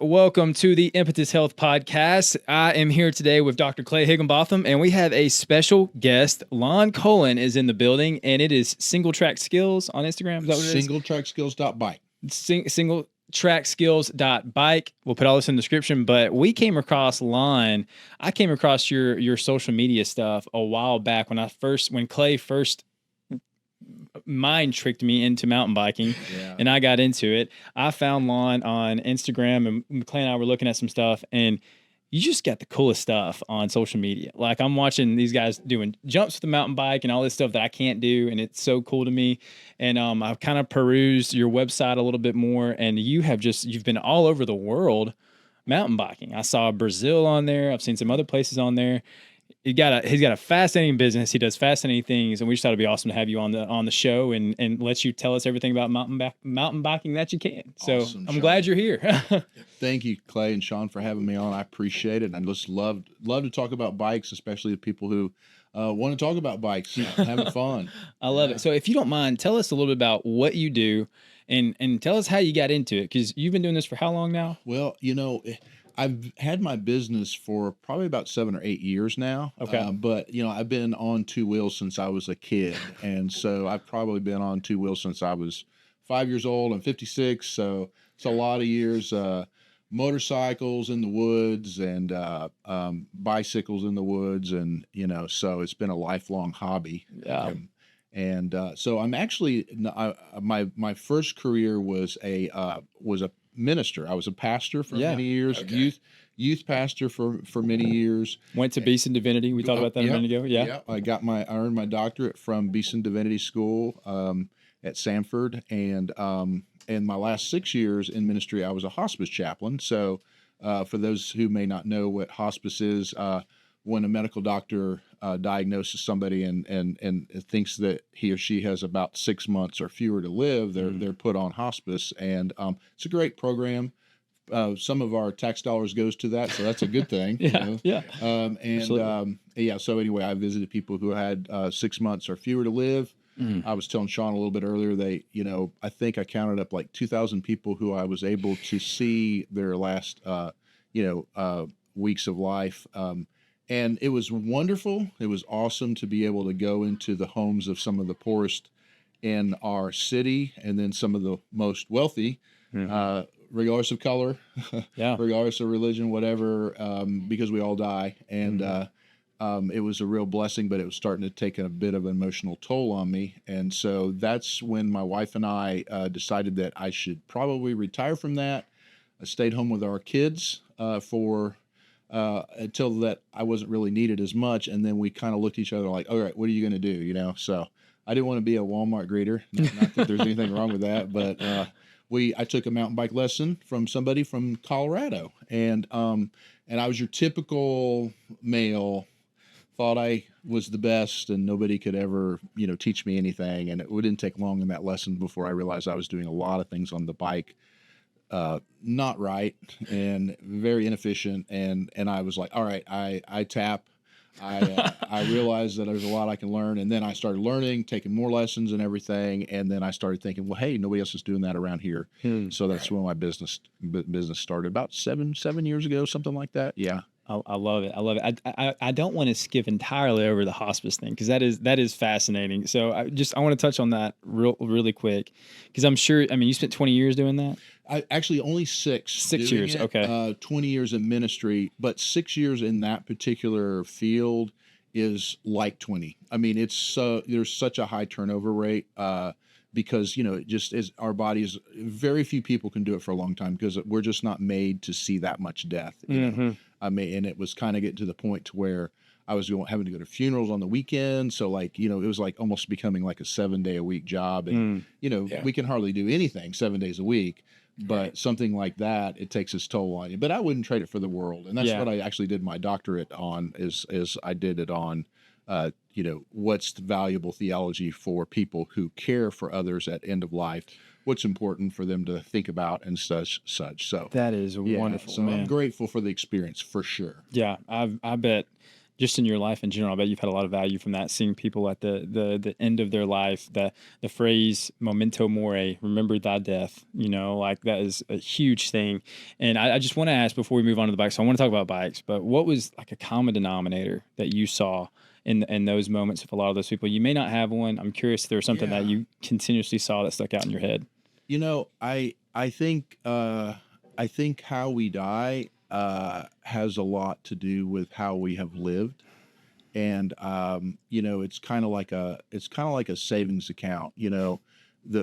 Welcome to the Impetus Health podcast. I am here today with Dr. Clay Higginbotham, and we have a special guest. Lon Cullen is in the building, and it is Single Track Skills on Instagram. Is that what it is? Singletrackskills.bike. Singletrackskills.bike. We'll put all this in the description, but we came across Lon. I came across your social media stuff a while back when Clay first mind tricked me into mountain biking and I got into it. I found Lon on Instagram and Clay and I were looking at some stuff, and you just got the coolest stuff on social media. Like, I'm watching these guys doing jumps with the mountain bike and all this stuff that I can't do, and it's so cool to me. And I've kind of perused your website a little bit more, and you've been all over the world mountain biking. I saw Brazil on there. I've seen some other places on there. He's got a fascinating business. He does fascinating things, and we just thought it'd be awesome to have you on the show and let you tell us everything about mountain biking that you can. So awesome, I'm glad you're here. Thank you, Clay and Sean, for having me on. I appreciate it. And I just love to talk about bikes, especially the people who want to talk about bikes, having fun. I love it. So if you don't mind, tell us a little bit about what you do, and tell us how you got into it, because you've been doing this for how long now? Well, I've had my business for probably about 7 or 8 years now. Okay. But I've been on two wheels since I was a kid. And so I've probably been on two wheels since I was 5 years old. I'm 56. So it's a lot of years, motorcycles in the woods and, bicycles in the woods. And, so it's been a lifelong hobby. Yeah. So I'm actually, my first career was a minister. I was a pastor for many years, youth pastor for many years. Went to Beeson Divinity. We talked about that a minute ago. Yeah. I earned my doctorate from Beeson Divinity School at Sanford, and my last 6 years in ministry, I was a hospice chaplain. So for those who may not know what hospice is, when a medical doctor diagnoses somebody and thinks that he or she has about 6 months or fewer to live, they're put on hospice, and it's a great program. Some of our tax dollars goes to that, so that's a good thing. So anyway, I visited people who had 6 months or fewer to live. I was telling Sean a little bit earlier, I think I counted up like 2,000 people who I was able to see their last weeks of life. And it was wonderful. It was awesome to be able to go into the homes of some of the poorest in our city, and then some of the most wealthy, regardless of color, regardless of religion, whatever, because we all die. And it was a real blessing, but it was starting to take a bit of an emotional toll on me. And so that's when my wife and I decided that I should probably retire from that. I stayed home with our kids for until that I wasn't really needed as much. And then we kind of looked at each other like, all right, what are you going to do? So I didn't want to be a Walmart greeter. Not that there's anything wrong with that, but I took a mountain bike lesson from somebody from Colorado, and I was your typical male, thought I was the best and nobody could ever, teach me anything. And it didn't take long in that lesson before I realized I was doing a lot of things on the bike not right and very inefficient, and I was like, all right, I tap. I realized that there's a lot I can learn, and then I started learning, taking more lessons and everything, and then I started thinking, well, hey, nobody else is doing that around here. So that's when my business started about seven years ago, something like that. Yeah. I love it. I love it. I don't want to skip entirely over the hospice thing, because that is fascinating. So I want to touch on that really quick, because I'm sure, you spent 20 years doing that? I actually only 6 years. Okay. 20 years in ministry, but 6 years in that particular field is like 20. There's such a high turnover rate. Because it just is, our bodies, very few people can do it for a long time, because we're just not made to see that much death. And it was kind of getting to the point to where I was having to go to funerals on the weekend. So it was like almost becoming like a 7-day-a-week job. And, we can hardly do anything 7 days a week, but something like that, it takes its toll on you. But I wouldn't trade it for the world. And that's what I actually did my doctorate on, is I did it on, what's the valuable theology for people who care for others at end of life, what's important for them to think about, and such. So that is wonderful. So man, I'm grateful for the experience, for sure. Yeah, I bet just in your life in general. I bet you've had a lot of value from that, seeing people at the end of their life. The phrase "memento mori," remember thy death. Like that is a huge thing. And I just want to ask before we move on to the bikes. So I want to talk about bikes, but what was like a common denominator that you saw in those moments with a lot of those people? You may not have one. I'm curious if there was something that you continuously saw that stuck out in your head. I think how we die has a lot to do with how we have lived, and it's kind of like a savings account.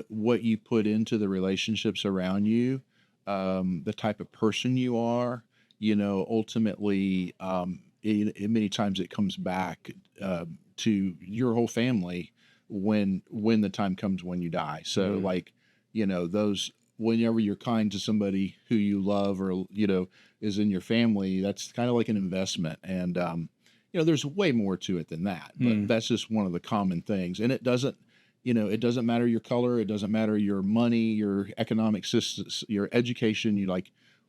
What you put into the relationships around you, the type of person you are. Ultimately, many times it comes back to your whole family when the time comes when you die. So those, whenever you're kind to somebody who you love or is in your family, that's kind of like an investment. And there's way more to it than that, but that's just one of the common things. And it doesn't matter your color, it doesn't matter your money, your economic systems, your education.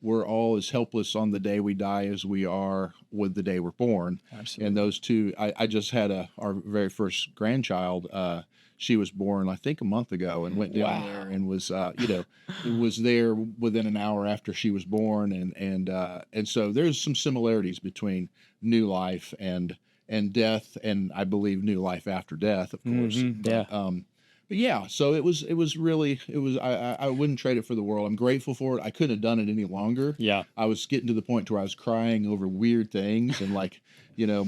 We're all as helpless on the day we die as we are with the day we're born. Absolutely. And those two, I just had our very first grandchild. She was born, I think, a month ago, and went down there and was, was there within an hour after she was born, and so there's some similarities between new life and death, and I believe new life after death, of course. But yeah, so it was I wouldn't trade it for the world. I'm grateful for it. I couldn't have done it any longer. Yeah. I was getting to the point where I was crying over weird things, and my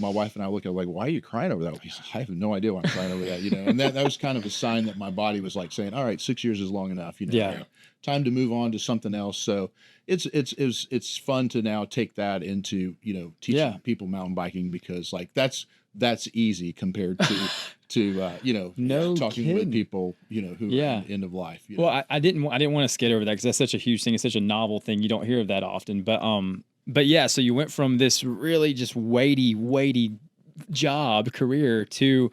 wife and I look at like, why are you crying over that? I have no idea why I'm crying over that, and that was kind of a sign that my body was like saying, all right, 6 years is long enough, time to move on to something else. So it's fun to now take that into, teaching people mountain biking, because that's easy compared to No talking kidding. with people who are at the end of life. Well, I didn't want to skate over that because that's such a huge thing. It's such a novel thing. You don't hear of that often. But yeah, so you went from this really just weighty job career to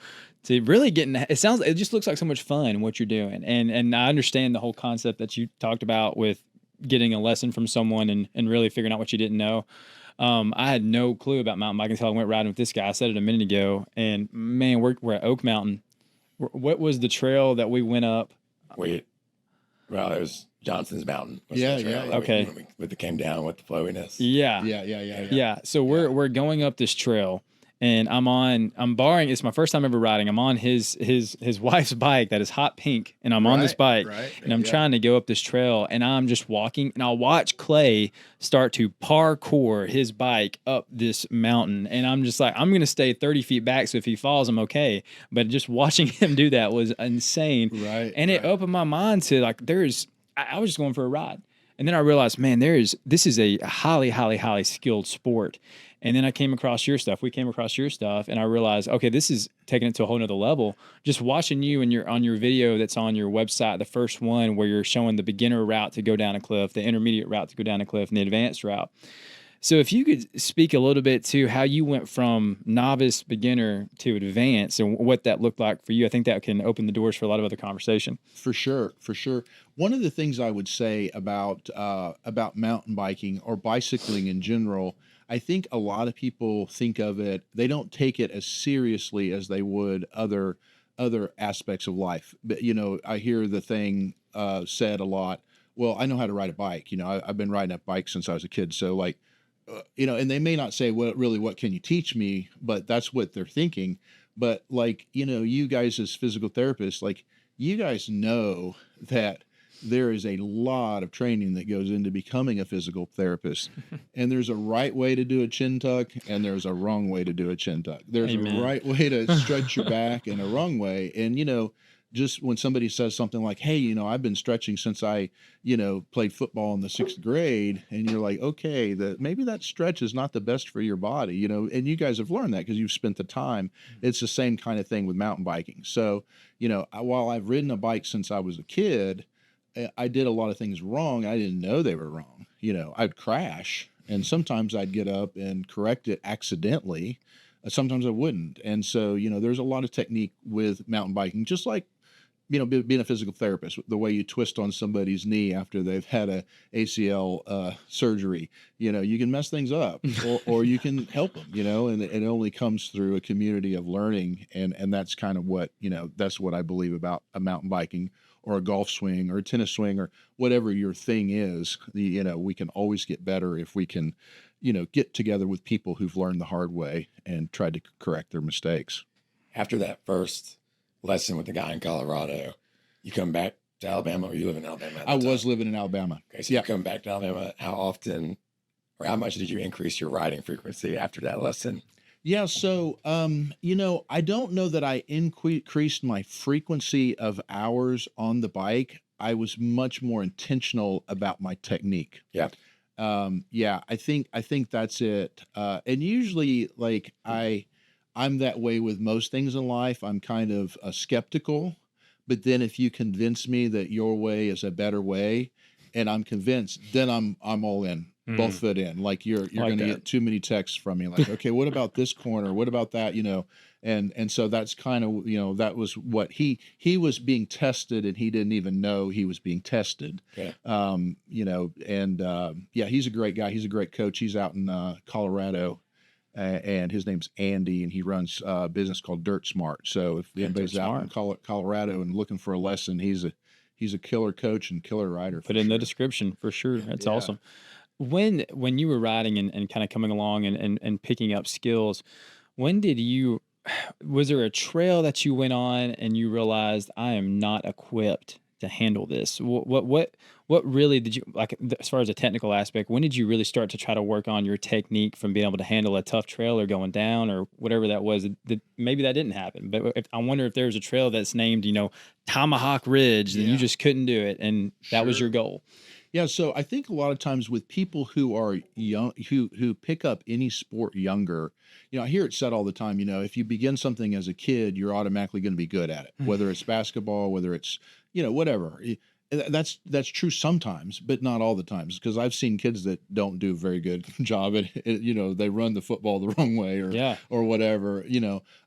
really getting. It just looks like so much fun what you're doing, and I understand the whole concept that you talked about with getting a lesson from someone and really figuring out what you didn't know. I had no clue about mountain biking until I went riding with this guy. I said it a minute ago, and man, we're at Oak Mountain. What was the trail that we went up? Well, it was Johnson's Mountain. Okay. When we came down with the flowiness. Yeah. So we're going up this trail, and I'm borrowing. It's my first time ever riding. I'm on his wife's bike that is hot pink, and I'm on this bike, and I'm trying to go up this trail, and I'm just walking, and I'll watch Clay start to parkour his bike up this mountain, and I'm just like, I'm gonna stay 30 feet back, so if he falls, I'm okay. But just watching him do that was insane, and it opened my mind to I was just going for a ride. And then I realized, man, this is a highly, highly, highly skilled sport. And then I came across your stuff. We came across your stuff, and I realized, okay, this is taking it to a whole nother level. Just watching you and on your video that's on your website, the first one where you're showing the beginner route to go down a cliff, the intermediate route to go down a cliff, and the advanced route. So if you could speak a little bit to how you went from novice, beginner to advanced and what that looked like for you, I think that can open the doors for a lot of other conversation. For sure. One of the things I would say about mountain biking or bicycling in general, I think a lot of people think of it, they don't take it as seriously as they would other aspects of life. But, I hear the thing said a lot, well, I know how to ride a bike. I've been riding a bike since I was a kid. So and they may not say, well, really, what can you teach me? But that's what they're thinking. But you guys as physical therapists, you guys know that there is a lot of training that goes into becoming a physical therapist. And there's a right way to do a chin tuck, and there's a wrong way to do a chin tuck. There's a right way to stretch your back and a wrong way. And, just when somebody says something like, hey, I've been stretching since I, played football in the 6th grade. And you're like, okay, maybe that stretch is not the best for your body, and you guys have learned that because you've spent the time. It's the same kind of thing with mountain biking. So, while I've ridden a bike since I was a kid, I did a lot of things wrong. I didn't know they were wrong. I'd crash, and sometimes I'd get up and correct it accidentally. Sometimes I wouldn't. And so, there's a lot of technique with mountain biking, just like, being a physical therapist, the way you twist on somebody's knee after they've had a ACL surgery, you can mess things up, or you can help them, and it only comes through a community of learning, and that's kind of what that's what I believe about a mountain biking or a golf swing or a tennis swing or whatever your thing is. We can always get better if we can, get together with people who've learned the hard way and tried to correct their mistakes. After that first lesson with the guy in Colorado, you come back to Alabama, or you live in Alabama? I was living in Alabama. Okay, so you come back to Alabama. How often, or how much did you increase your riding frequency after that lesson? Yeah, so I don't know that I increased my frequency of hours on the bike. I was much more intentional about my technique. Yeah. I think that's it. And usually, like, I'm that way with most things in life. I'm kind of skeptical, but then if you convince me that your way is a better way, and I'm convinced, then I'm all in, both foot in. Like you're going to get too many texts from me, like, okay, what about this corner? What about that? And so that's kind of that was what he was being tested, and he didn't even know he was being tested. Yeah. He's a great guy. He's a great coach. He's out in Colorado. And his name's Andy, and he runs a business called Dirt Smart. So if anybody's out in Colorado and looking for a lesson, he's a killer coach and killer rider. Put it in the description for sure. That's awesome. When you were riding and kind of coming along and picking up skills, was there a trail that you went on and you realized I am not equipped to handle this? What really did you like as far as a technical aspect? When did you really start to try to work on your technique from being able to handle a tough trail or going down or whatever that was? Maybe that didn't happen, but I wonder if there's a trail that's named, Tomahawk Ridge, then you just couldn't do it, and that was your goal. Yeah, so I think a lot of times with people who are young, who pick up any sport younger, I hear it said all the time, if you begin something as a kid, you're automatically going to be good at it, whether it's basketball, whether it's, whatever. That's true sometimes, but not all the times, because I've seen kids that don't do a very good job at it. They run the football the wrong way or whatever,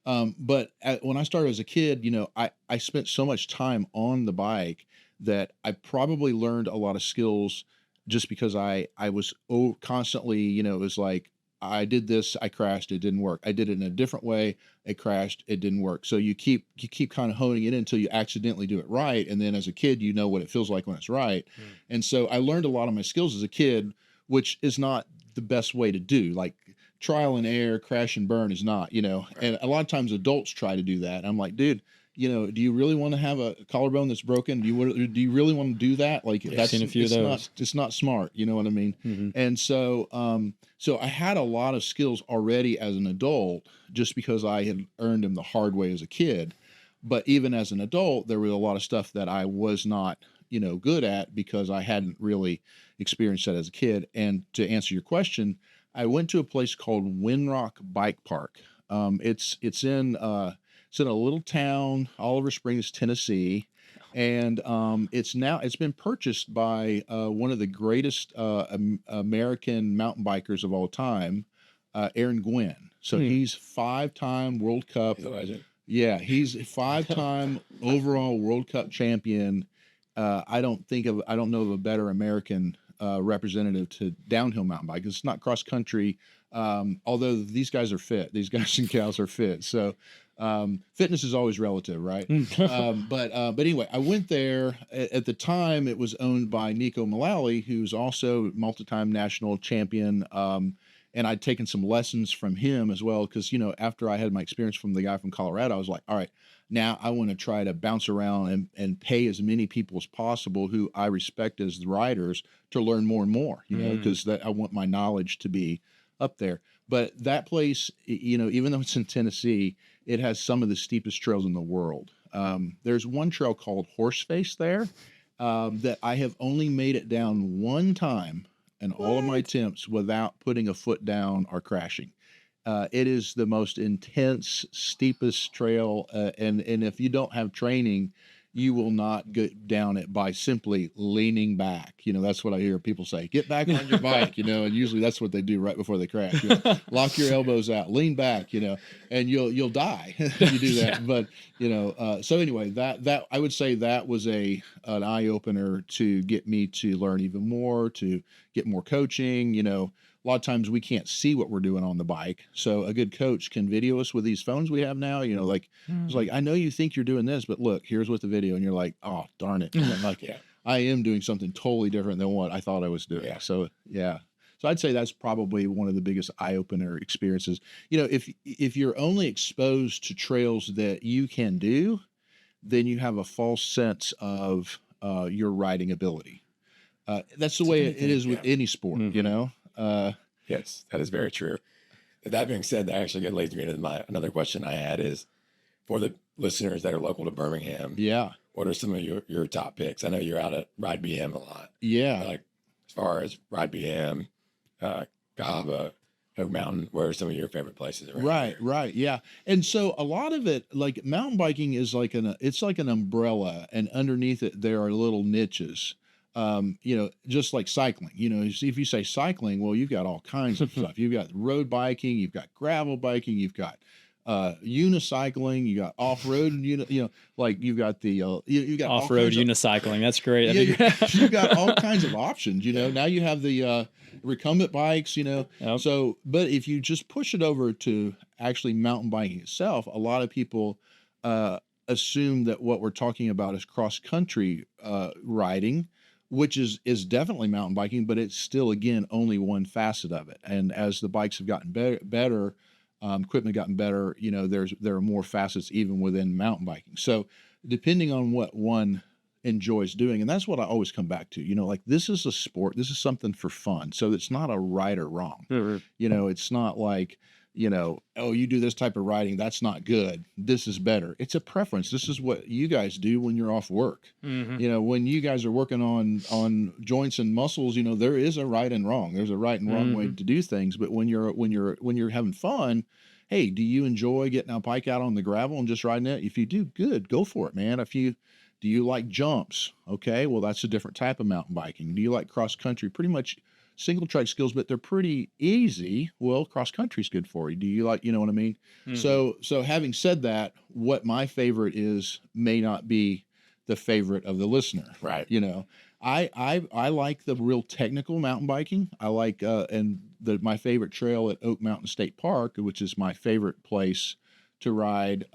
but when I started as a kid, I spent so much time on the bike that I probably learned a lot of skills just because I was constantly, it was like, I did this, I crashed, it didn't work. I did it in a different way, it crashed, it didn't work. So you keep kind of honing it in until you accidentally do it right. And then as a kid, you know what it feels like when it's right. And so I learned a lot of my skills as a kid, which is not the best way to do. Like trial and error, crash and burn is not, and a lot of times adults try to do that. I'm like, dude, do you really want to have a collarbone that's broken? Do you really want to do that? Like I've seen a few of those. It's not smart. You know what I mean? Mm-hmm. And so, so I had a lot of skills already as an adult, just because I had earned them the hard way as a kid. But even as an adult, there was a lot of stuff that I was not, good at because I hadn't really experienced that as a kid. And to answer your question, I went to a place called Winrock Bike Park. It's in a little town, Oliver Springs, Tennessee, and it's been purchased by one of the greatest American mountain bikers of all time, Aaron Gwynn. So he's 5-time World Cup. He's a legend. Yeah, he's a 5-time overall World Cup champion. I don't know of a better American representative to downhill mountain bike. It's not cross country, although these guys are fit. These guys and gals are fit. So fitness is always relative, right? But anyway, I went there. At the time, it was owned by Nico Mullally, who's also multi-time national champion. And I'd taken some lessons from him as well, because after I had my experience from the guy from Colorado, I was like, all right, now I want to try to bounce around and pay as many people as possible who I respect as the riders to learn more and more, because I want my knowledge to be up there. But that place, even though it's in Tennessee, it has some of the steepest trails in the world. There's one trail called Horseface there that I have only made it down one time in all of my attempts without putting a foot down or crashing. It is the most intense, steepest trail, and if you don't have training, you will not get down it by simply leaning back. That's what I hear people say. Get back on your bike, and usually that's what they do right before they crash. Lock your elbows out, lean back, and you'll die if you do that. Yeah. But so anyway, that I would say that was an eye opener to get me to learn even more, to get more coaching. A lot of times we can't see what we're doing on the bike. So a good coach can video us with these phones we have now, it's like, I know you think you're doing this, but look, here's what the video, and you're like, oh, darn it. And like, Yeah. I am doing something totally different than what I thought I was doing. Yeah. So, yeah. So I'd say that's probably one of the biggest eye-opener experiences. If you're only exposed to trails that you can do, then you have a false sense of your riding ability. That's the way it is with any sport, Yes, that is very true. That being said, that actually leads me to another question I had is, for the listeners that are local to Birmingham, Yeah. what are some of your top picks? I know you're out at Ride BM a lot. Yeah. Like, as far as Ride BM, Gaba, Oak Mountain, where are some of your favorite places around here? Right. Yeah. And so a lot of it, like mountain biking is it's like an umbrella, and underneath it, there are little niches. Just like cycling, if you say cycling, well, you've got all kinds of stuff. You've got road biking, you've got gravel biking, you've got unicycling, you got off-road, like you've got the you got Off-road unicycling. That's great. You've got all kinds of options. Now you have the recumbent bikes. Yep. So, but if you just push it over to actually mountain biking itself, a lot of people assume that what we're talking about is cross-country riding, which is definitely mountain biking, but it's still, again, only one facet of it. And as the bikes have gotten better, equipment gotten better, there are more facets even within mountain biking. So depending on what one enjoys doing, and that's what I always come back to, like this is a sport, this is something for fun. So it's not a right or wrong. Mm-hmm. It's not like, oh, you do this type of riding, that's not good, this is better. It's a preference. This is what you guys do when you're off work. Mm-hmm. When you guys are working on joints and muscles, there is a right and wrong. There's a right and wrong way to do things. But when you're having fun, hey, do you enjoy getting a bike out on the gravel and just riding it? If you do, good, go for it, man. Do you like jumps? Okay, well, that's a different type of mountain biking. Do you like cross country? Pretty much single track skills, but they're pretty easy. Well, cross country is good for you. Do you like, what I mean? Mm-hmm. So having said that, what my favorite is may not be the favorite of the listener. Right. I like the real technical mountain biking. I like my favorite trail at Oak Mountain State Park, which is my favorite place to ride.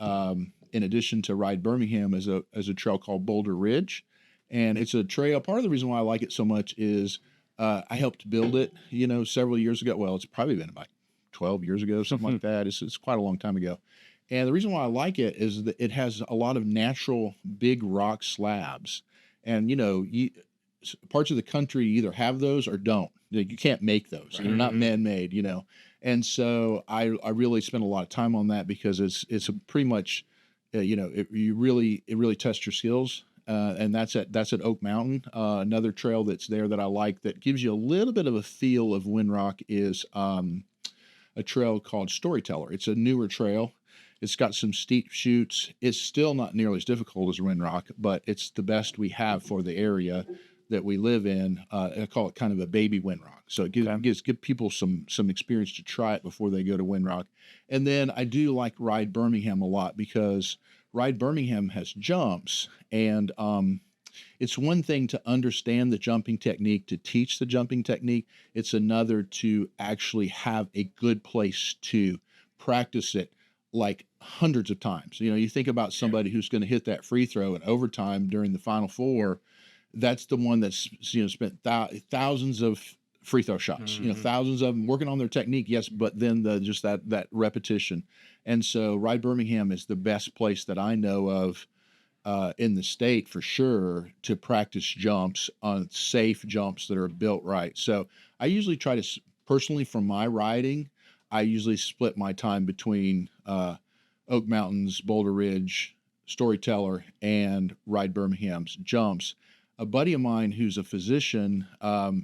In addition to Ride Birmingham, is a trail called Boulder Ridge, and it's a trail. Part of the reason why I like it so much is I helped build it, several years ago. Well, it's probably been about 12 years ago, something like that. It's quite a long time ago. And the reason why I like it is that it has a lot of natural big rock slabs. And, parts of the country either have those or don't. You can't make those. They're not man-made, And so I really spend a lot of time on that because it's a pretty much, it really tests your skills. And that's at Oak Mountain. Another trail that's there that I like that gives you a little bit of a feel of Windrock is a trail called Storyteller. It's a newer trail. It's got some steep chutes. It's still not nearly as difficult as Windrock, but it's the best we have for the area that we live in. I call it kind of a baby Windrock. So it gives people some experience to try it before they go to Windrock. And then I do like Ride Birmingham a lot because Ride Birmingham has jumps, and it's one thing to understand the jumping technique, to teach the jumping technique. It's another to actually have a good place to practice it, like hundreds of times. You think about somebody who's going to hit that free throw in overtime during the Final Four. That's the one that's spent thousands of free throw shots. Thousands of them working on their technique. Yes, but then just that repetition. And so Ride Birmingham is the best place that I know of in the state for sure to practice jumps on safe jumps that are built right. So I usually try to personally, from my riding, I usually split my time between Oak Mountains, Boulder Ridge, Storyteller, and Ride Birmingham's jumps. A buddy of mine who's a physician,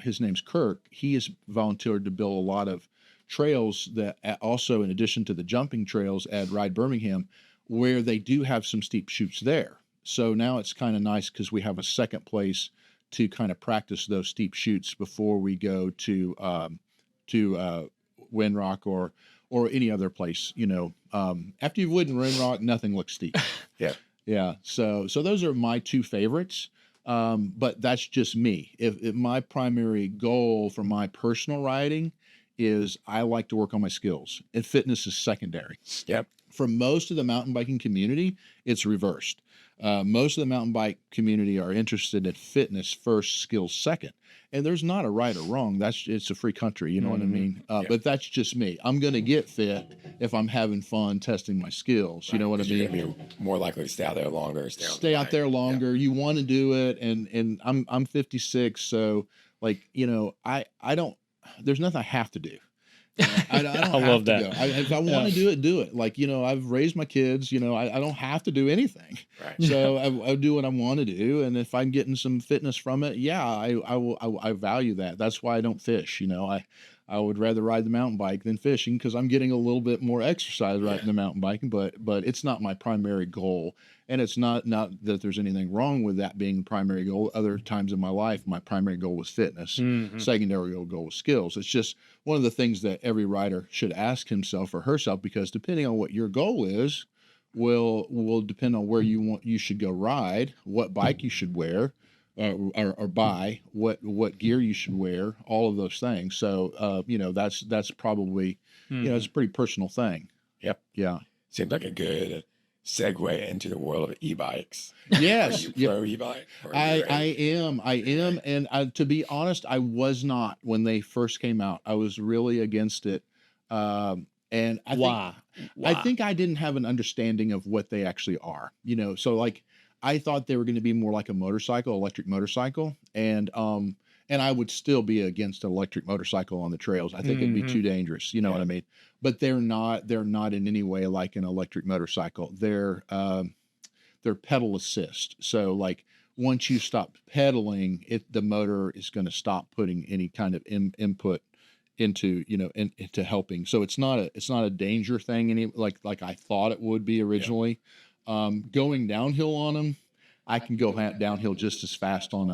his name's Kirk, he has volunteered to build a lot of trails that also, in addition to the jumping trails at Ride Birmingham, where they do have some steep chutes there. So now it's kind of nice because we have a second place to kind of practice those steep chutes before we go to Windrock or any other place. After you've ridden Windrock, nothing looks steep. Yeah. Yeah. So those are my two favorites. But that's just me. If my primary goal for my personal riding is I like to work on my skills, and fitness is secondary. Yep. For most of the mountain biking community, it's reversed. Most of the mountain bike community are interested in fitness first, skills second. And there's not a right or wrong. It's a free country, you know what I mean? But that's just me. I'm going to get fit if I'm having fun testing my skills. You know what I mean? You're gonna be more likely to stay out there longer. Stay out there longer. You want to do it, and I'm 56, so like I don't. There's nothing I have to do. I don't I have love to that. go. If I want to do it, do it. Like I've raised my kids. I don't have to do anything. Right. So I do what I want to do, and if I'm getting some fitness from it, yeah, I value that. That's why I don't fish. I would rather ride the mountain bike than fishing because I'm getting a little bit more exercise riding the mountain biking, but it's not my primary goal. And it's not that there's anything wrong with that being the primary goal. Other times in my life, my primary goal was fitness. Mm-hmm. Secondary goal was skills. It's just one of the things that every rider should ask himself or herself, because depending on what your goal is, will depend on where you should go ride, what bike you should wear, or buy, what gear you should wear, all of those things. So that's probably it's a pretty personal thing. Yep. Yeah. Seems like a good segue into the world of e-bikes. Yes. Are you pro e-bike? I am. And to be honest, I was not when they first came out. I was really against it. And Why? I think I didn't have an understanding of what they actually are. So like I thought they were going to be more like a motorcycle, electric motorcycle, and I would still be against an electric motorcycle on the trails. I think it'd be too dangerous. You know what I mean? But they're not in any way like an electric motorcycle. They're pedal assist. So like once you stop pedaling, the motor is going to stop putting any kind of input into into helping. So it's not a danger thing like I thought it would be originally. Going downhill on them, I can go downhill just as fast on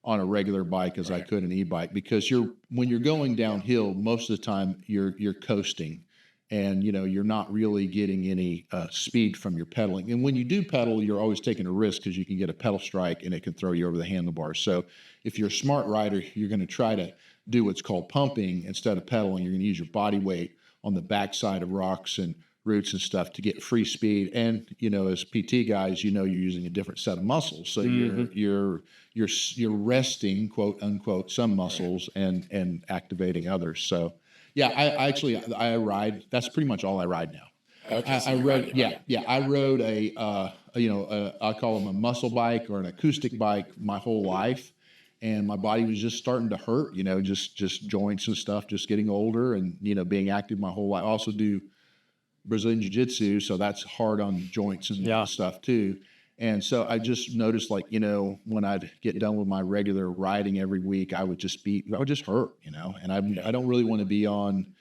a regular bike as I could an e-bike, because when you're going downhill, most of the time you're coasting, and you're not really getting any speed from your pedaling. And when you do pedal, you're always taking a risk because you can get a pedal strike and it can throw you over the handlebars. So if you're a smart rider, you're going to try to do what's called pumping instead of pedaling. You're going to use your body weight on the backside of rocks and roots and stuff to get free speed. And as PT guys, you're using a different set of muscles, so you're resting, quote unquote, some muscles and activating others. So yeah, I ride. That's pretty much all I ride now. Okay, so I you rode ride yeah I rode I call them a muscle bike or an acoustic bike my whole life, and my body was just starting to hurt, just joints and stuff, just getting older, and being active my whole life. I also do Brazilian Jiu-Jitsu, so that's hard on joints and stuff too. And so I just noticed, like, when I'd get done with my regular riding every week, I would just hurt, and I don't really want to be on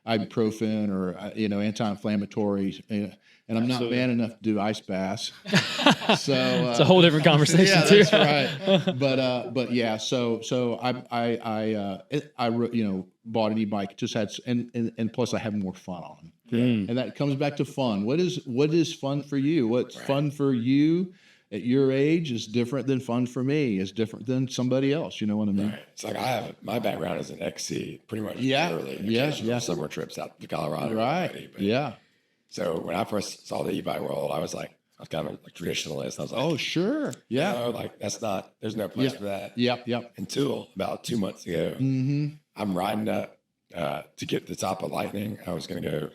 ibuprofen or, anti-inflammatories, and I'm not man enough to do ice baths. So it's a whole different conversation too. That's right. But yeah, so I bought an e-bike, just had, and plus I have more fun on them. And that comes back to fun. What is fun for you? What's fun for you at your age is different than fun for me, is different than somebody else. You know what I mean? Right. It's like my background is an XC, pretty much. Yeah. Early, Yes. Summer trips out to Colorado. Right. Yeah. So when I first saw the e-bike world, I was kind of a traditionalist. I was like, oh, sure. Yeah. There's no place for that. Yep. Until about 2 months ago, I'm riding up to get to the top of Lightning. I was going to go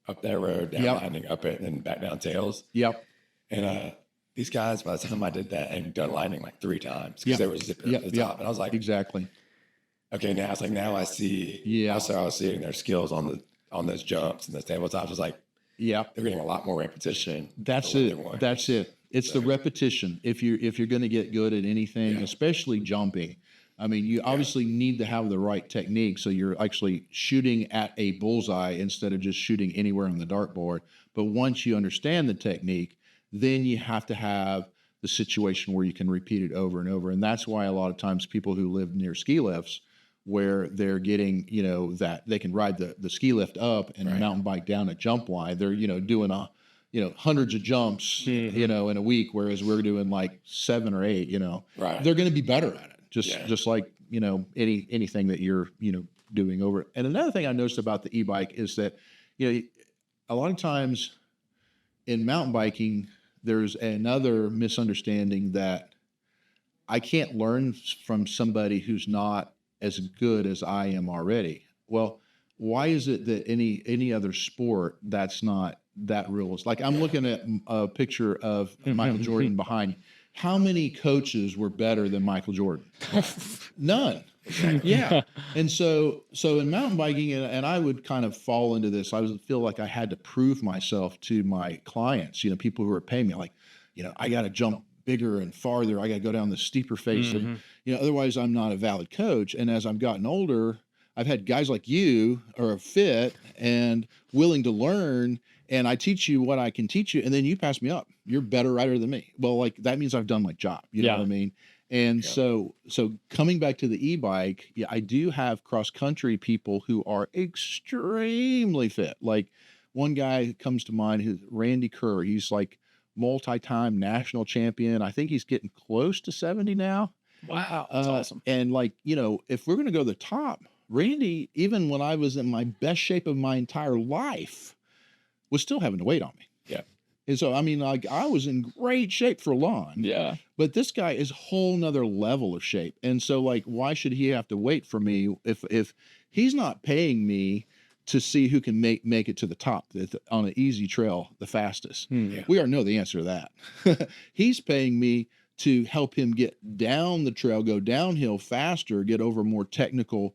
up that road, down Lightning, up it, and then back down Tails. Yep. And these guys, by the time I did that, had done Lightning like 3 times because they were zipping up the top. And I was like, exactly. Okay, now I see. Yeah. Also, I was seeing their skills on those jumps and the tabletops. I was like, they're getting a lot more repetition. That's it. It's the repetition. If you're going to get good at anything, especially jumping, I mean, you obviously need to have the right technique, so you're actually shooting at a bullseye instead of just shooting anywhere on the dartboard. But once you understand the technique, then you have to have the situation where you can repeat it over and over. And that's why a lot of times people who live near ski lifts, where they're getting, that they can ride the ski lift up and mountain bike down a jump line. They're, doing hundreds of jumps, in a week, whereas we're doing like 7 or 8, they're going to be better at it. Just like, anything that you're, doing over. And another thing I noticed about the e-bike is that, a lot of times in mountain biking, there's another misunderstanding that I can't learn from somebody who's not as good as I am already. Well, why is it that any other sport that's not that real? Like I'm looking at a picture of Michael Jordan behind. How many coaches were better than Michael Jordan? None. Yeah. And so in mountain biking, and I would kind of fall into this, I would feel like I had to prove myself to my clients, people who are paying me, like, I got to jump bigger and farther. I got to go down the steeper face. And, otherwise I'm not a valid coach. And as I've gotten older, I've had guys like you are fit and willing to learn, and I teach you what I can teach you, and then you pass me up. You're a better rider than me. Well, like that means I've done my job. You know what I mean? And so coming back to the e-bike, I do have cross-country people who are extremely fit. Like one guy comes to mind, who's Randy Kerr. He's like multi-time national champion. I think he's getting close to 70 now. Wow, that's awesome. And like, if we're going to go to the top, Randy, even when I was in my best shape of my entire life, was still having to wait on me. Yeah. And so, I mean, like I was in great shape for Lon. Yeah. But this guy is a whole nother level of shape. And so like, why should he have to wait for me if he's not paying me to see who can make it to the top on an easy trail the fastest? We already know the answer to that. He's paying me to help him get down the trail, go downhill faster, get over more technical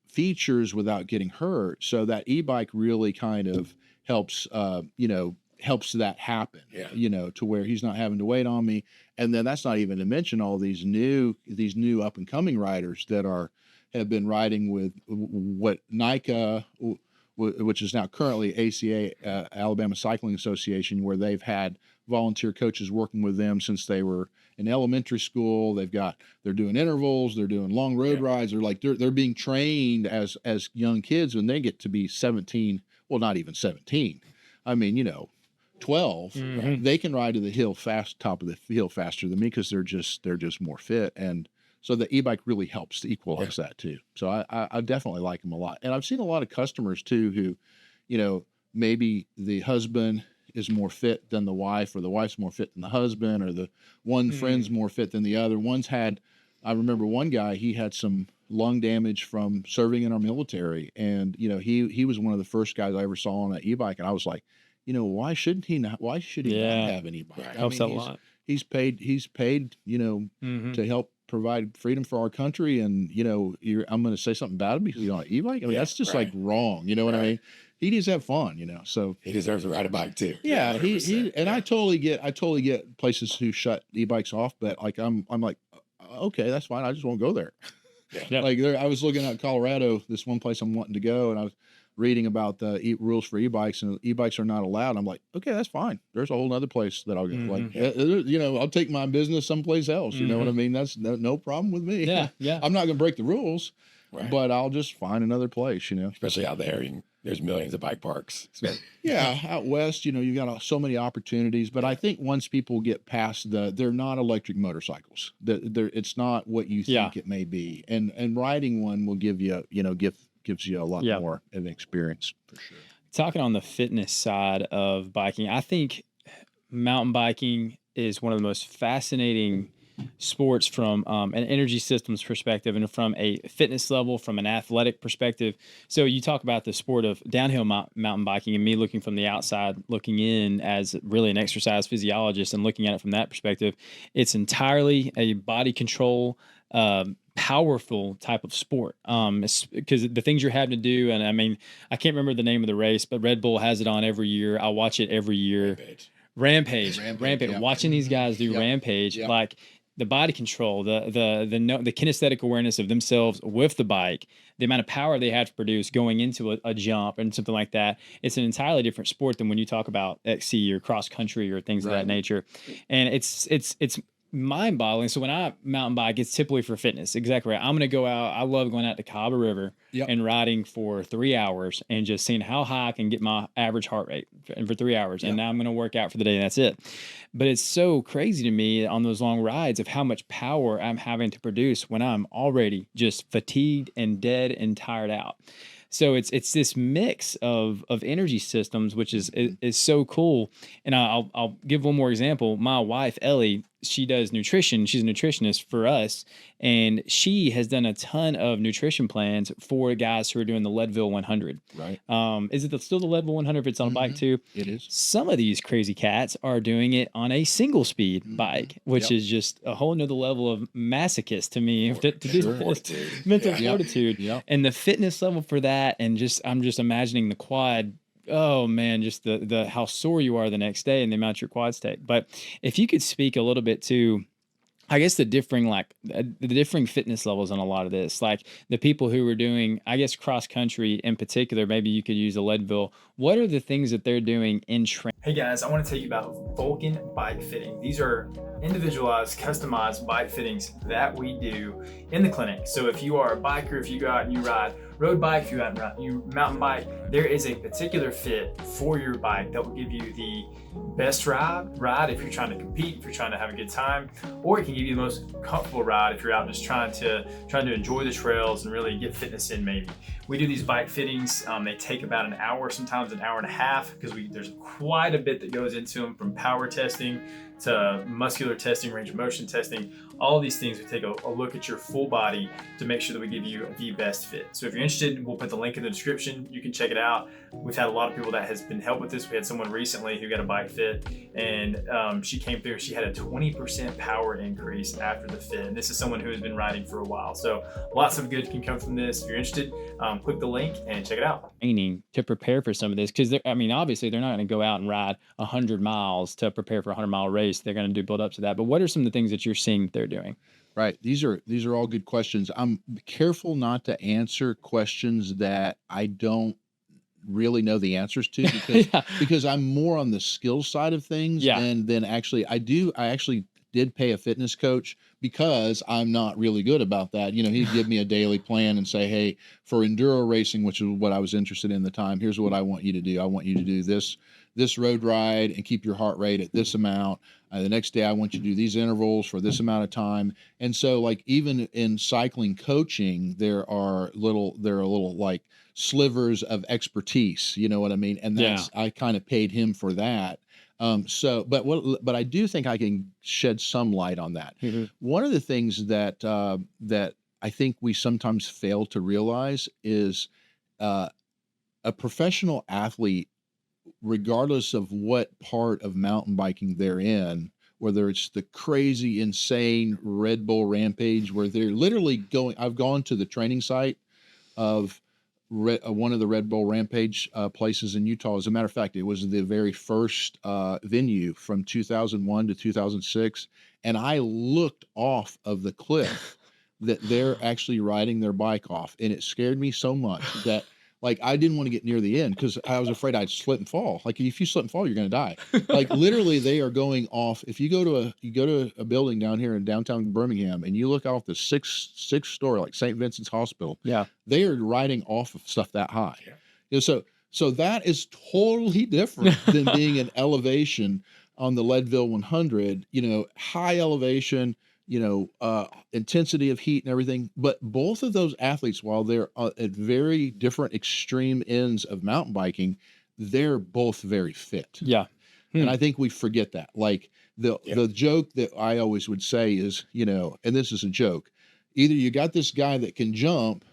features without getting hurt. So that e-bike really kind of helps that happen, to where he's not having to wait on me. And then that's not even to mention all these new up and coming riders that have been riding with what NICA, which is now currently ACA, Alabama Cycling Association, where they've had volunteer coaches working with them since they were in elementary school. They're doing intervals, they're doing long road rides. They're being trained as young kids when they get to be 17. Well, not even 17. I mean, 12. They can ride to the hill top of the hill faster than me because they're just more fit. And so the e-bike really helps to equalize that too. So I definitely like them a lot. And I've seen a lot of customers too who, maybe the husband is more fit than the wife, or the wife's more fit than the husband, or the one friend's more fit than the other. I remember one guy, he had some lung damage from serving in our military. And, he was one of the first guys I ever saw on an e-bike. And I was like, why should he not have an e-bike? Right. Helps out a lot. He's paid, to help provide freedom for our country. And, I'm going to say something bad because he's on an e-bike. I mean, that's just like wrong. You know what I mean? He needs to have fun, so he deserves to ride a bike too. Yeah. I totally get places who shut e-bikes off, but like, I'm like, okay, that's fine. I just won't go there. Yeah. Like I was looking at Colorado, this one place I'm wanting to go, and I was reading about the rules for e-bikes, and e-bikes are not allowed. I'm like, okay, that's fine. There's a whole other place that I'll go. Like, I'll take my business someplace else. You know what I mean? That's no problem with me. Yeah. Yeah. I'm not going to break the rules, but I'll just find another place, Especially out there, there's millions of bike parks. Out west, you've got so many opportunities. But I think once people get past they're not electric motorcycles. It's not what you think it may be. And riding one will give you, gives you a lot more of an experience for sure. Talking on the fitness side of biking, I think mountain biking is one of the most fascinating sports from an energy systems perspective and from a fitness level, from an athletic perspective. So you talk about the sport of downhill mountain biking, and me looking from the outside, looking in as really an exercise physiologist and looking at it from that perspective. It's entirely a body control, powerful type of sport, because the things you're having to do, and I mean, I can't remember the name of the race, but Red Bull has it on every year. I watch it every year. Rampage. Yeah. Watching these guys do Rampage, like the body control, the kinesthetic awareness of themselves with the bike, the amount of power they have to produce going into a jump and something like that. It's an entirely different sport than when you talk about XC or cross country or things of that nature. And it's mind-boggling. So when I mountain bike, it's typically for fitness. Exactly right. I'm going to go out. I love going out to Cabo River and riding for 3 hours and just seeing how high I can get my average heart rate for 3 hours. And now I'm going to work out for the day and that's it. But it's so crazy to me on those long rides of how much power I'm having to produce when I'm already just fatigued and dead and tired out. So it's this mix of energy systems, which is so cool. And I'll give one more example. My wife Ellie, she does nutrition. She's a nutritionist for us, and she has done a ton of nutrition plans for guys who are doing the Leadville 100. Right. Is it still the Leadville 100 if it's on a bike too? It is. Some of these crazy cats are doing it on a single speed bike, which is just a whole nother level of masochist to me. To do mental fortitude and the fitness level for that. And I'm just imagining the quad. Oh man, just the how sore you are the next day and the amount your quads take. But if you could speak a little bit to, I guess the differing fitness levels on a lot of this, like the people who were doing, I guess, cross country in particular, maybe you could use a Leadville. What are the things that they're doing in training? Hey guys, I want to tell you about Vulcan bike fitting. These are individualized, customized bike fittings that we do in the clinic. So if you are a biker, if you go out and you ride road bike, if you go out and you mountain bike, there is a particular fit for your bike that will give you the best ride if you're trying to compete, if you're trying to have a good time, or it can give you the most comfortable ride if you're out just trying to enjoy the trails and really get fitness in maybe. We do these bike fittings. They take about an hour, sometimes an hour and a half, because there's quite a bit that goes into them, from power testing to muscular testing, range of motion testing. All these things, we take a look at your full body to make sure that we give you the best fit. So if you're interested, we'll put the link in the description. You can check it out. We've had a lot of people that has been helped with this. We had someone recently who got a bike fit, and she came through. She had a 20% power increase after the fit. And this is someone who has been riding for a while. So lots of good can come from this. If you're interested, click the link and check it out. Training to prepare for some of this, because obviously they're not going to go out and ride 100 miles to prepare for a 100-mile race. They're going to do build up to that. But what are some of the things that you're seeing that they're doing? Right. These are all good questions. I'm careful not to answer questions that I don't really know the answers to, because I'm more on the skill side of things. And then I actually did pay a fitness coach, because I'm not really good about that. He'd give me a daily plan and say, hey, for enduro racing, which is what I was interested in at the time, here's what I want you to do. I want you to do this road ride and keep your heart rate at this amount. The next day I want you to do these intervals for this amount of time. And so, like, even in cycling coaching, there are little like slivers of expertise, you know what I mean? And I kind of paid him for that. But I do think I can shed some light on that. One of the things that I think we sometimes fail to realize is a professional athlete, regardless of what part of mountain biking they're in, whether it's the crazy, insane Red Bull rampage where they're literally going. I've gone to the training site of one of the Red Bull Rampage places in Utah. As a matter of fact, it was the very first venue from 2001 to 2006. And I looked off of the cliff that they're actually riding their bike off. And it scared me so much that, like, I didn't want to get near the end because I was afraid I'd slip and fall. Like, if you slip and fall, you're going to die. Like, literally, they are going off. If you go to a building down here in downtown Birmingham and you look off the sixth story, like St. Vincent's Hospital, they are riding off of stuff that high. So that is totally different than being an elevation on the Leadville 100. High elevation. Intensity of heat and everything. But both of those athletes, while they're at very different extreme ends of mountain biking, they're both very fit. And I think we forget that. Like the joke that I always would say is, and this is a joke, either you got this guy that can jump,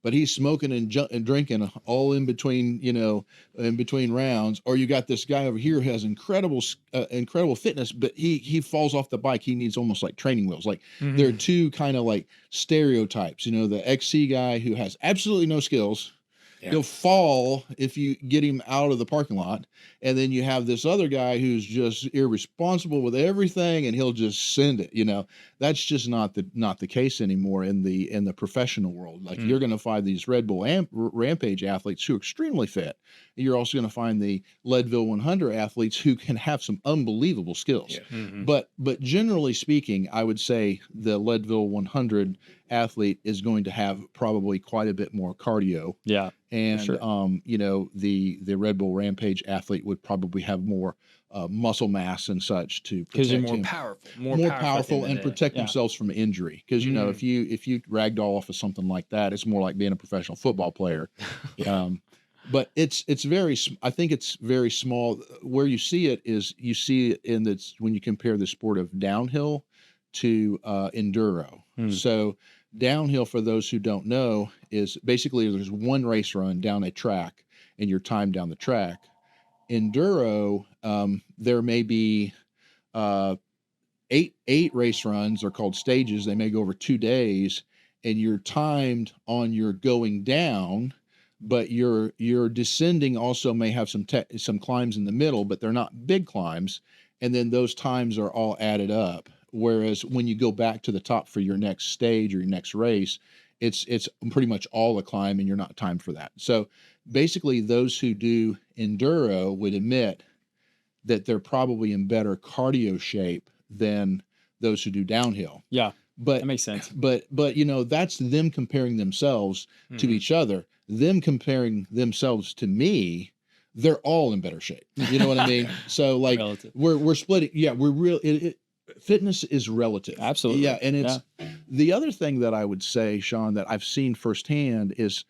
but he's smoking and drinking all in between, in between rounds, or you got this guy over here who has incredible fitness, but he falls off the bike. He needs almost like training wheels. Like there are two kind of like stereotypes, the XC guy who has absolutely no skills, He'll fall if you get him out of the parking lot. And then you have this other guy who's just irresponsible with everything, and he'll just send it. That's just not the case anymore in the professional world. Like you're going to find these Red Bull Rampage athletes who are extremely fit. You're also going to find the Leadville 100 athletes who can have some unbelievable skills. But generally speaking, I would say the Leadville 100 athlete is going to have probably quite a bit more cardio. Yeah. And sure. The Red Bull Rampage athlete would probably have more muscle mass and such to because they're protect more him. powerful, More powerful and protect themselves from injury. Because if you ragdoll off of something like that, it's more like being a professional football player. But it's very. I think it's very small. Where you see it is in when you compare the sport of downhill to enduro. So downhill, for those who don't know, is basically there's one race run down a track and you're timed down the track. Enduro, there may be eight race runs. They're called stages. They may go over 2 days, and you're timed on your going down, but your descending also may have some climbs in the middle, but they're not big climbs, and then those times are all added up. Whereas when you go back to the top for your next stage or your next race, it's pretty much all a climb, and you're not timed for that. So basically, those who do enduro would admit that they're probably in better cardio shape than those who do downhill. Yeah, but that makes sense. But that's them comparing themselves to each other. Them comparing themselves to me, they're all in better shape. You know what I mean? So like we're splitting. Yeah, we're real. Fitness is relative. Absolutely. Yeah. And it's the other thing that I would say, Sean, that I've seen firsthand is,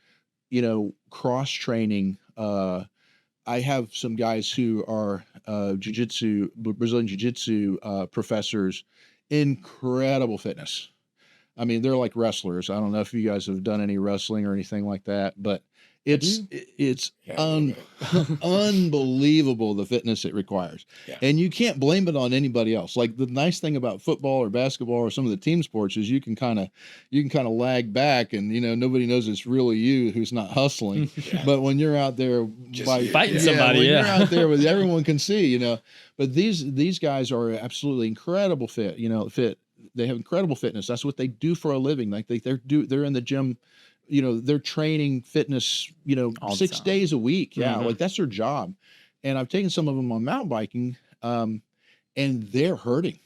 cross training. I have some guys who are Brazilian jiu-jitsu professors, incredible fitness. I mean, they're like wrestlers. I don't know if you guys have done any wrestling or anything like that, but it's unbelievable the fitness it requires. And you can't blame it on anybody else. Like the nice thing about football or basketball or some of the team sports is you can kind of lag back, and nobody knows it's really you who's not hustling. But when you're out there fighting somebody, you're out there with everyone can see, But these guys are absolutely incredible fit. They have incredible fitness. That's what they do for a living. Like they're in the gym. They're training fitness, 6 days a week. Yeah. Like that's their job. And I've taken some of them on mountain biking, and they're hurting.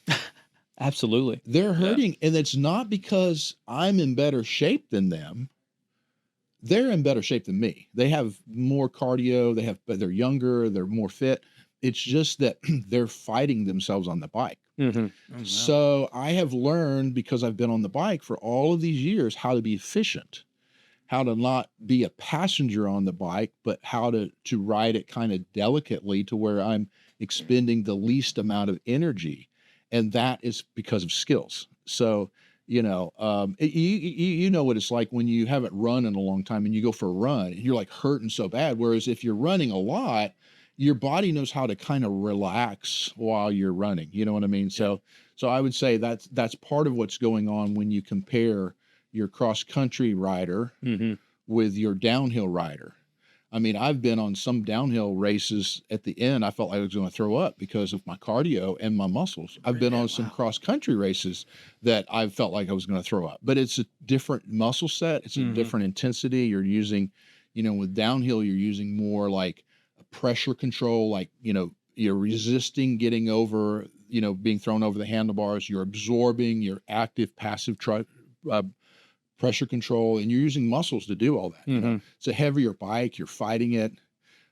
Absolutely. They're hurting. And it's not because I'm in better shape than them. They're in better shape than me. They have more cardio. They're younger. They're more fit. It's just that they're fighting themselves on the bike. Oh, wow. So I have learned, because I've been on the bike for all of these years, how to be efficient. How to not be a passenger on the bike, but how to ride it kind of delicately to where I'm expending the least amount of energy. And that is because of skills. So, you know what it's like when you haven't run in a long time and you go for a run and you're like hurting so bad. Whereas if you're running a lot, your body knows how to kind of relax while you're running. You know what I mean? So I would say that's part of what's going on when you compare your cross-country rider with your downhill rider. I mean, I've been on some downhill races at the end. I felt like I was going to throw up because of my cardio and my muscles. I've been on some cross-country races that I felt like I was going to throw up. But it's a different muscle set. It's a different intensity. You're using, with downhill, you're using more like pressure control, like, you're resisting getting over, being thrown over the handlebars. You're absorbing your active, passive pressure control, and you're using muscles to do all that. It's a heavier bike. You're fighting it.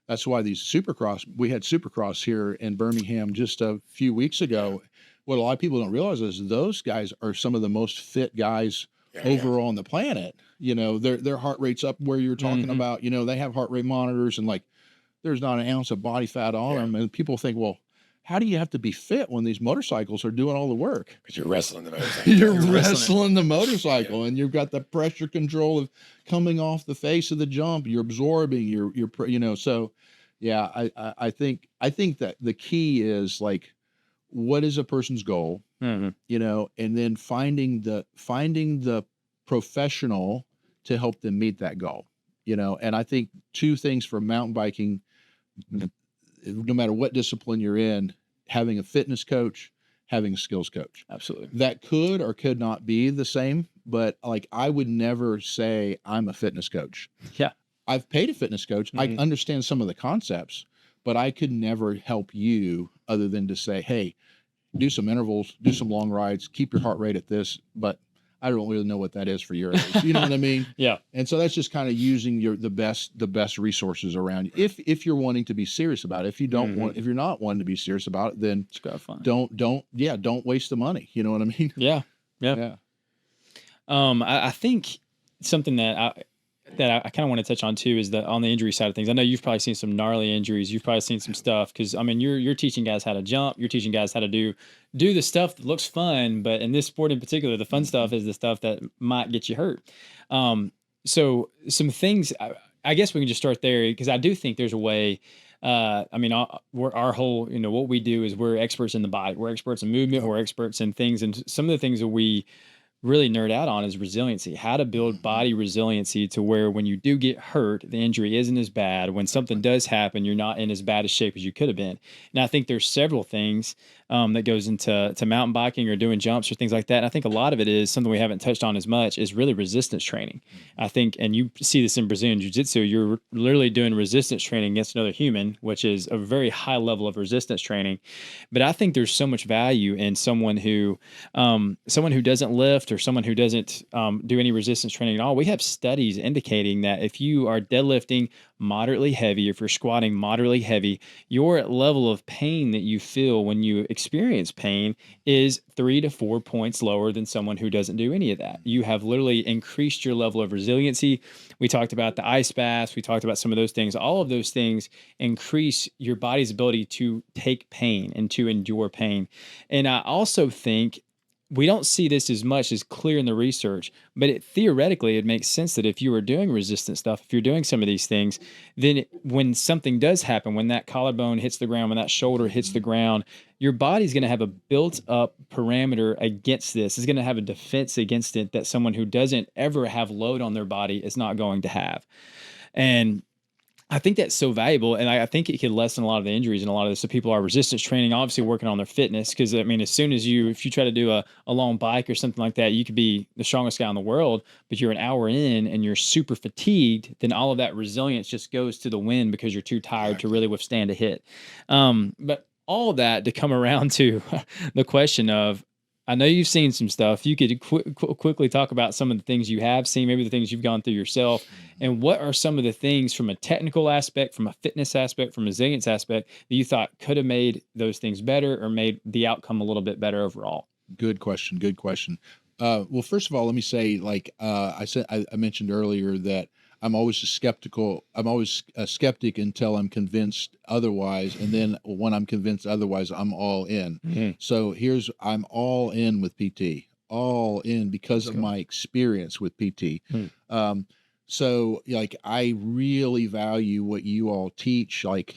That's why we had Supercross here in Birmingham just a few weeks ago. What a lot of people don't realize is those guys are some of the most fit guys overall on the planet. Their heart rate's up where you're talking about, they have heart rate monitors, and like, there's not an ounce of body fat on them. And people think, well, how do you have to be fit when these motorcycles are doing all the work? Because you're wrestling the motorcycle. You're wrestling the motorcycle, and you've got the pressure control of coming off the face of the jump. You're absorbing. So, yeah. I think that the key is like, what is a person's goal? And then finding the professional to help them meet that goal. And I think two things for mountain biking, no matter what discipline you're in, having a fitness coach, having a skills coach. Absolutely. That could or could not be the same, but like I would never say I'm a fitness coach. Yeah. I've paid a fitness coach. I understand some of the concepts, but I could never help you other than to say, hey, do some intervals, do some long rides, keep your heart rate at this, but I don't really know what that is for your age. You know what I mean? Yeah. And so that's just kind of using the best resources around you. If you're wanting to be serious about it, if you don't want, if you're not wanting to be serious about it, then Just go have fun. don't waste the money. You know what I mean? Yeah. I think something that I kind of want to touch on too is that on the injury side of things. I know you've probably seen some gnarly injuries. You've probably seen some stuff because I mean you're teaching guys how to jump. You're teaching guys how to do the stuff that looks fun, but in this sport in particular, the fun stuff is the stuff that might get you hurt. So some things. I guess we can just start there because I do think there's a way. I mean, our whole what we do is we're experts in the body. We're experts in movement. We're experts in things, and some of the things that we really nerd out on is resiliency, how to build body resiliency to where when you do get hurt, the injury isn't as bad. When something does happen, you're not in as bad a shape as you could have been. And I think there's several things that goes into mountain biking or doing jumps or things like that. And I think a lot of it is something we haven't touched on as much is really resistance training. I think, and you see this in Brazilian Jiu-Jitsu, you're literally doing resistance training against another human, which is a very high level of resistance training. But I think there's so much value in someone who doesn't lift or someone who doesn't do any resistance training at all. We have studies indicating that if you are deadlifting moderately heavy, if you're squatting moderately heavy, your level of pain that you feel when you experience pain is 3 to 4 points lower than someone who doesn't do any of that. You have literally increased your level of resiliency. We talked about the ice baths. We talked about some of those things. All of those things increase your body's ability to take pain and to endure pain. And I also think we don't see this as much as clear in the research, but theoretically, it makes sense that if you are doing resistance stuff, if you're doing some of these things, then when something does happen, when that collarbone hits the ground, when that shoulder hits the ground, your body's going to have a built-up parameter against this. It's going to have a defense against it that someone who doesn't ever have load on their body is not going to have. And I think that's so valuable, and I think it could lessen a lot of the injuries and a lot of this. So people are resistance training, obviously working on their fitness, because I mean, as soon as if you try to do a long bike or something like that, you could be the strongest guy in the world, but you're an hour in and you're super fatigued, then all of that resilience just goes to the wind because you're too tired to really withstand a hit. But all of that to come around to the question of, I know you've seen some stuff. You could quickly talk about some of the things you have seen, maybe the things you've gone through yourself, and what are some of the things from a technical aspect, from a fitness aspect, from a resilience aspect that you thought could have made those things better or made the outcome a little bit better overall? Good question. Well, first of all, let me say, like I mentioned earlier that I'm always skeptical. I'm always a skeptic until I'm convinced otherwise. And then when I'm convinced otherwise, I'm all in. Mm-hmm. So I'm all in with PT, all in because of my experience with PT. Mm-hmm. So like, I really value what you all teach. Like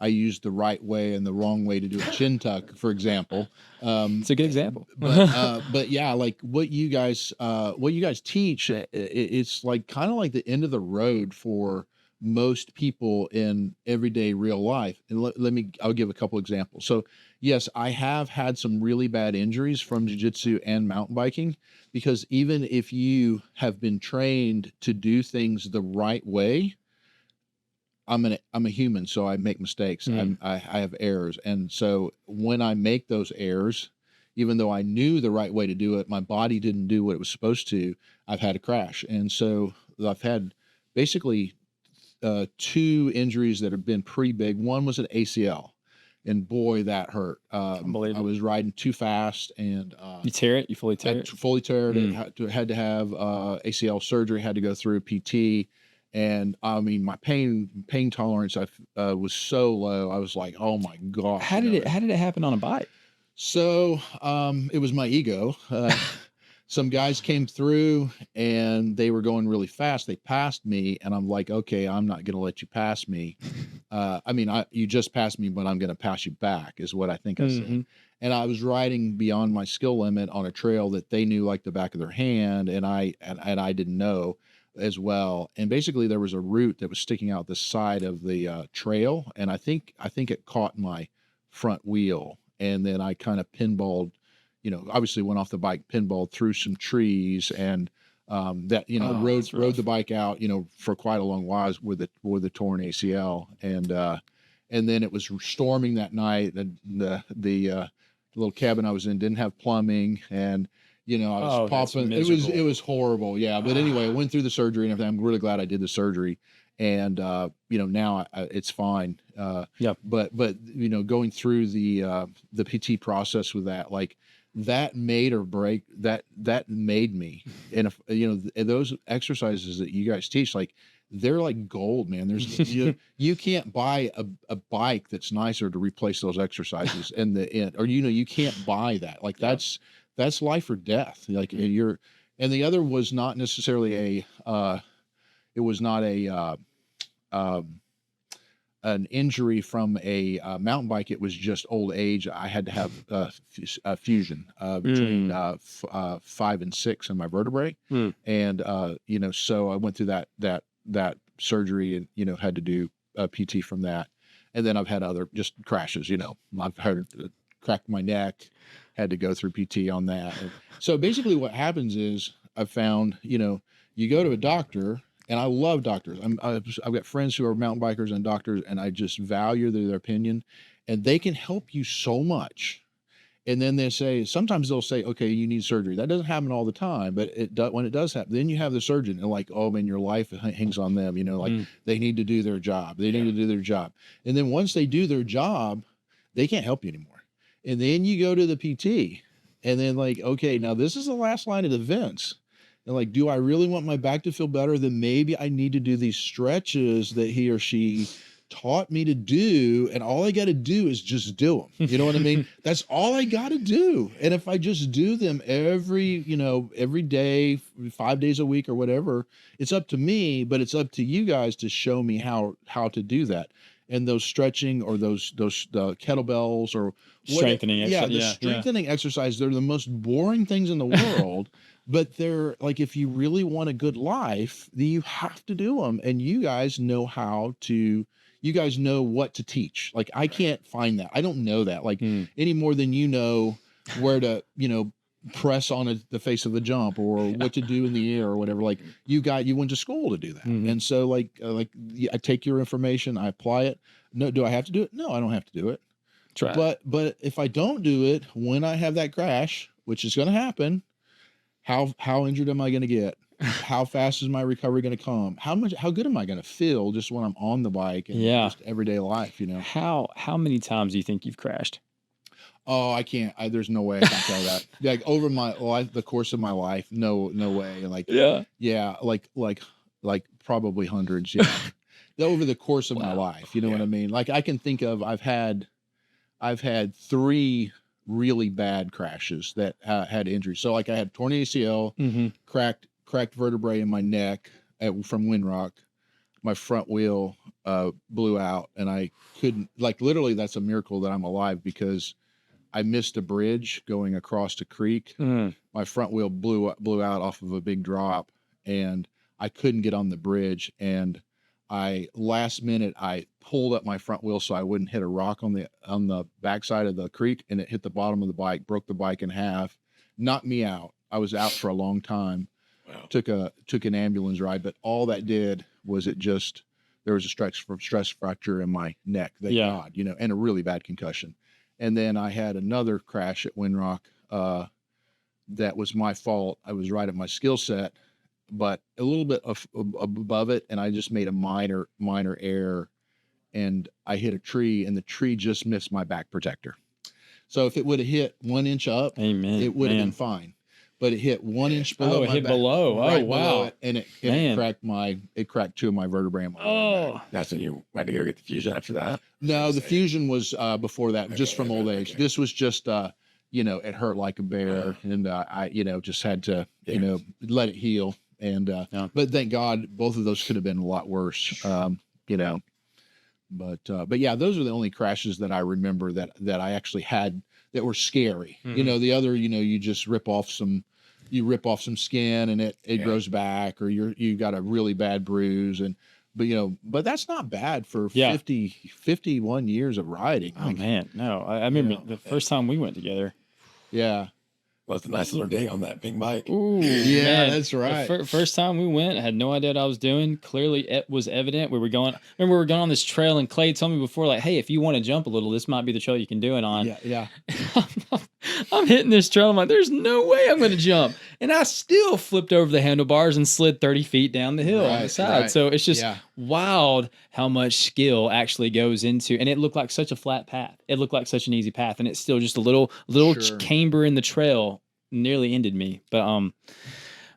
I use the right way and the wrong way to do a chin tuck, for example. It's a good example. but yeah, like what you guys teach, it's like kind of like the end of the road for most people in everyday real life. And I'll give a couple examples. So yes, I have had some really bad injuries from jiu-jitsu and mountain biking, because even if you have been trained to do things the right way, I'm a human, so I make mistakes. I have errors. And so when I make those errors, even though I knew the right way to do it, my body didn't do what it was supposed to, I've had a crash. And so I've had basically 2 injuries that have been pretty big. One was an ACL, and boy, that hurt. Unbelievable. I was riding too fast, and you tear it. You fully tear it. Fully tear it. Had to have ACL surgery. Had to go through PT, and I mean, my pain tolerance was so low. I was like, oh my gosh. How did it happen on a bike? So it was my ego. Some guys came through and they were going really fast. They passed me, and I'm like, okay, I'm not going to let you pass me. I mean, you just passed me, but I'm going to pass you back is what I think I said. And I was riding beyond my skill limit on a trail that they knew like the back of their hand. And I didn't know. as well. And basically there was a root that was sticking out the side of the trail. And I think it caught my front wheel. And then I kind of pinballed, obviously went off the bike, pinballed through some trees, and rode the bike out, for quite a long while with a torn ACL. And then it was storming that night. The little cabin I was in didn't have plumbing, and I was popping. It was horrible. Yeah. But anyway, I went through the surgery and everything. I'm really glad I did the surgery. And, now it's fine. But going through the PT process with that, like that made or break that made me. And those exercises that you guys teach, like, they're like gold, man. There's you can't buy a bike that's nicer to replace those exercises or you can't buy that. Like that's life or death. Like and the other was not necessarily an injury from a mountain bike. It was just old age. I had to have a fusion between 5 and 6 in my vertebrae. And so I went through that surgery and had to do a PT from that. And then I've had other just crashes. I've had cracked my neck, had to go through PT on that. And so basically what happens is I've found, you go to a doctor, and I love doctors. I've got friends who are mountain bikers and doctors, and I just value their opinion, and they can help you so much. And then sometimes they'll say, okay, you need surgery. That doesn't happen all the time, but when it does happen, then you have the surgeon and like, oh man, your life hangs on them, they need to do their job. They need to do their job. And then once they do their job, they can't help you anymore. And then you go to the PT, and then like, okay, now this is the last line of defense. And like, do I really want my back to feel better? Then maybe I need to do these stretches that he or she taught me to do, and all I got to do is just do them. You know what I mean? That's all I got to do. And if I just do them every day, 5 days a week or whatever, it's up to me, but it's up to you guys to show me how to do that. And those stretching or those kettlebells or strengthening strengthening exercise, they're the most boring things in the world. But they're like, if you really want a good life, then you have to do them. And you guys know what to teach. Like, I can't find that. I don't know that, like, any more than where to, press on the face of the jump or what to do in the air or whatever. Like, you went to school to do that. And so I take your information, I apply it. No, do I have to do it? No, I don't have to do it. Try. But if I don't do it, when I have that crash, which is going to happen, how injured am I going to get? How fast is my recovery going to come? How good am I going to feel just when I'm on the bike and just everyday life, How many times do you think you've crashed? Oh, I can't. There's no way I can tell that. Like over my life, the course of my life, no way. Like like probably hundreds. Yeah, over the course of my life, you know what I mean. Like I can think of, I've had 3 really bad crashes that had injuries. So like I had torn ACL, cracked vertebrae in my neck from windrock. My front wheel blew out, and I couldn't, like, literally that's a miracle that I'm alive, because I missed a bridge going across a creek. My front wheel blew out off of a big drop, and I couldn't get on the bridge. And last minute I pulled up my front wheel so I wouldn't hit a rock on the backside of the creek, and it hit the bottom of the bike, broke the bike in half, knocked me out. I was out for a long time. Wow. Took an ambulance ride, but all that did was there was a stress fracture in my neck, thank God, and a really bad concussion. And then I had another crash at Windrock that was my fault. I was right at my skill set, but a little bit above it, and I just made a minor error, and I hit a tree, and the tree just missed my back protector. So if it would have hit 1 inch up, it would have been fine. But it hit 1 inch below. Oh, it hit below. Right, oh, wow. It, and it cracked 2 of my vertebrae. That's when you went to go get the fusion after that? No, the fusion was before that, just from old age. This was just, it hurt like a bear, and I, just had to, let it heal. And, but thank God, both of those could have been a lot worse, But yeah, those are the only crashes that I remember that I actually had that were scary. The other, you just rip off some you rip off some skin and it grows back, or you got a really bad bruise, but that's not bad for 51 years of riding. Oh man, no, I remember the first time we went together. Yeah. Well, it's a nice little day on that big bike. Ooh, yeah, man. That's right. The first time we went, I had no idea what I was doing. Clearly, it was evident. We were going on this trail, and Clay told me before, like, hey, if you want to jump a little, this might be the trail you can do it on. Yeah. I'm hitting this trail. I'm like, there's no way I'm going to jump. And I still flipped over the handlebars and slid 30 feet down the hill on the side. Right. So it's just wild how much skill actually goes into, and it looked like such a flat path. It looked like such an easy path, and it's still just a little camber in the trail nearly ended me. But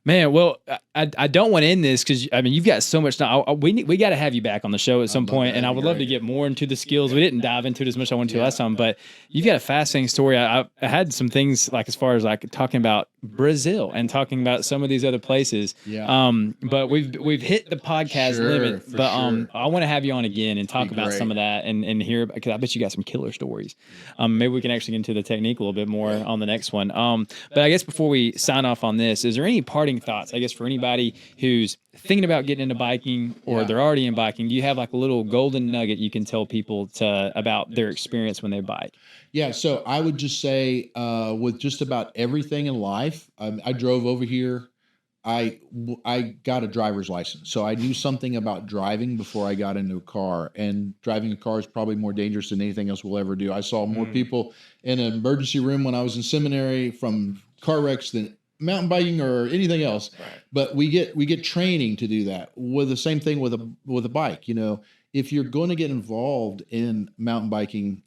man, well, I don't want to end this because I mean you've got so much now. We got to have you back on the show at some point, and I would love to get more into the skills. We didn't dive into it as much as I wanted to last time, but you've got a fascinating story. I had some things like as far as like talking about Brazil and talking about some of these other places. Yeah. But we've hit the podcast limit. But I want to have you on again and talk about some of that and hear, because I bet you got some killer stories. Maybe we can actually get into the technique a little bit more on the next one. But I guess before we sign off on this, is there any parting thoughts, I guess, for anybody who's thinking about getting into biking or they're already in biking? Do you have like a little golden nugget you can tell people about their experience when they bike? Yeah, so I would just say with just about everything in life, I drove over here. I got a driver's license, so I knew something about driving before I got into a car. And driving a car is probably more dangerous than anything else we'll ever do. I saw more people in an emergency room when I was in seminary from car wrecks than mountain biking or anything else. Right. But we get training to do that. With the same thing with a bike. If you're going to get involved in mountain biking,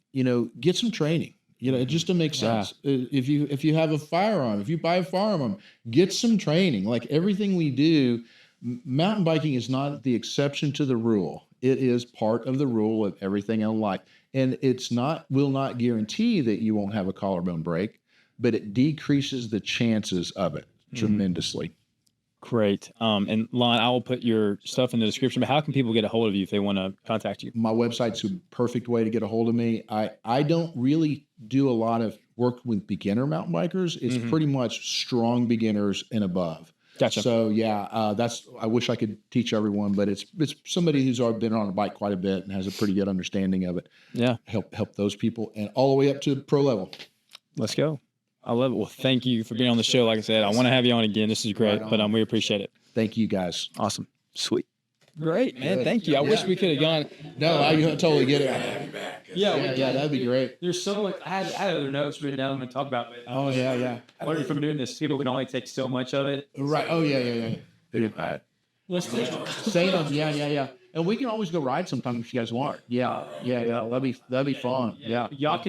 get some training. Just to make sense. If you have a firearm, if you buy a firearm, get some training. Like everything we do, mountain biking is not the exception to the rule. It is part of the rule of everything in life. And will not guarantee that you won't have a collarbone break, but it decreases the chances of it tremendously. Great. And Lon, I will put your stuff in the description, but how can people get a hold of you if they want to contact you? My website's a perfect way to get a hold of me. I don't really do a lot of work with beginner mountain bikers. It's pretty much strong beginners and above. Gotcha. So I wish I could teach everyone, but it's somebody who's already been on a bike quite a bit and has a pretty good understanding of it. Yeah. Help those people, and all the way up to pro level. Let's go. I love it. Well, thank you for being on the show. Like I said, I want to have you on again. This is great, but we appreciate it. Thank you, guys. Awesome. Sweet. Great, man. Thank you. I wish we could have gone. No, I totally get it. Yeah, that'd be great. There's so much. I had other notes written down I'm going to talk about. But I learned from doing this. People can only take so much of it. Right. Oh, yeah. Let's do it. Say them. Yeah. And we can always go ride sometime if you guys want. Yeah. That'd be fun. Yeah. Y'all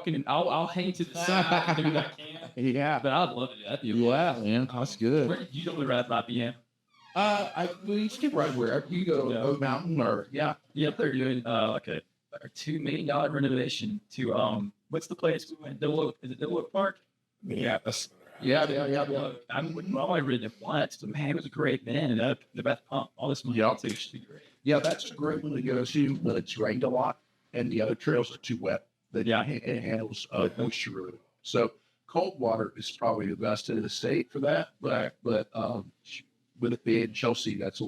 can. I'll hang to the side. Do that. Yeah. But I'd love to do that. Yeah, man. That's good. Where did you only ride 5 p.m.? We skip right wherever you go. Oak Mountain or they're doing like a $2 million renovation to what's the place we went? Is it Dillow Park? Yeah. I've only ridden it once, but man, it was a great event. And the Beth Pump, all this money. Yep. It should be great. Yeah, that's a great one to go to, but it's rained a lot and the other trails are too wet. But it handles moisture really well. So cold water is probably the best in the state for that. But with it being Chelsea, that's a